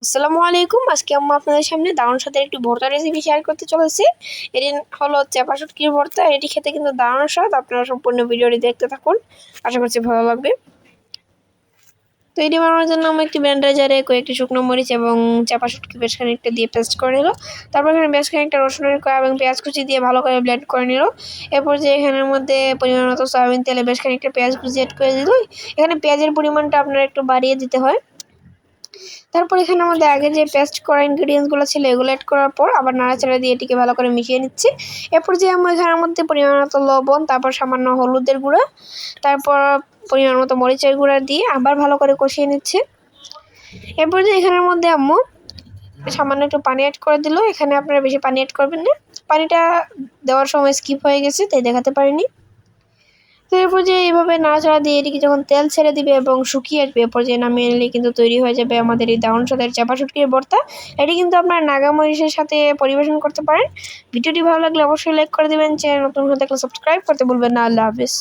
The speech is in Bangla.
আসসালামু আলাইকুম। আজকে আম্মু আপনাদের সামনে দারুণ স্বাদের একটি ভর্তা রেসিপি শেয়ার করতে চলেছি। এটি হলো চাপা শুটকির ভর্তা। এটি খেতে কিন্তু দারুণ স্বাদ। আপনারা সম্পূর্ণ ভিডিওটি দেখতে থাকুন, আশা করছি ভালো লাগবে। তো এটি বানানোর জন্য আমি একটি ব্লেন্ডার জারে কয়েকটি শুকনো মরিচ এবং চাপা শুটকি বেশ খানিকটা দিয়ে পেস্ট করে নিল। তারপর এখানে বেশ খানিকটা রসুনের কোয়া এবং পেঁয়াজ কুচি দিয়ে ভালো করে ব্লেন্ড করে নিল। এরপর যে এখানের মধ্যে পরিমাণ মতো সয়াবিন তেলে বেশ খানিকটা পেঁয়াজ কুচি অ্যাড করে দিল। এখানে পেঁয়াজের পরিমাণটা আপনারা একটু বাড়িয়ে দিতে হয়। তারপর এখানে আমাদের আগে যে পেস্ট করা ইনগ্রিডিয়েন্টসগুলো ছিল এগুলো অ্যাড করার পর আবার নাড়াচাড়া দিয়ে এটিকে ভালো করে মিশিয়ে নিচ্ছি। এরপর যে আমরা এখানের মধ্যে পরিমাণ মতো লবণ, তারপর সামান্য হলুদের গুঁড়া, তারপর পরিমাণ মতো মরিচের গুঁড়া দিয়ে আবার ভালো করে কষিয়ে নিচ্ছে। এরপর যে এখানের মধ্যে আম্মু সামান্য একটু পানি অ্যাড করে দিল। এখানে আপনারা বেশি পানি অ্যাড করবেন না, পানিটা দেওয়ার সময় স্কিপ হয়ে গেছে তাই দেখাতে পারিনি। তো এর পর্যায়ে এইভাবে নাড়াচাড়া দিয়ে এটিকে যখন তেল ছেড়ে দিবে এবং শুকিয়ে আসবে, এ পর্যায়ে নামিয়ে নিলে কিন্তু তৈরি হয়ে যাবে আমাদের এই দারুণ স্বাদের চাপা শুটকির ভর্তা। এটি কিন্তু আপনার নাগা মরিচের সাথে পরিবেশন করতে পারেন। ভিডিওটি ভালো লাগলে অবশ্যই লাইক করে দেবেন, চ্যানেল নতুন হয়ে থাকলে সাবস্ক্রাইব করতে ভুলবেন না। আল্লাহ হাফেজ।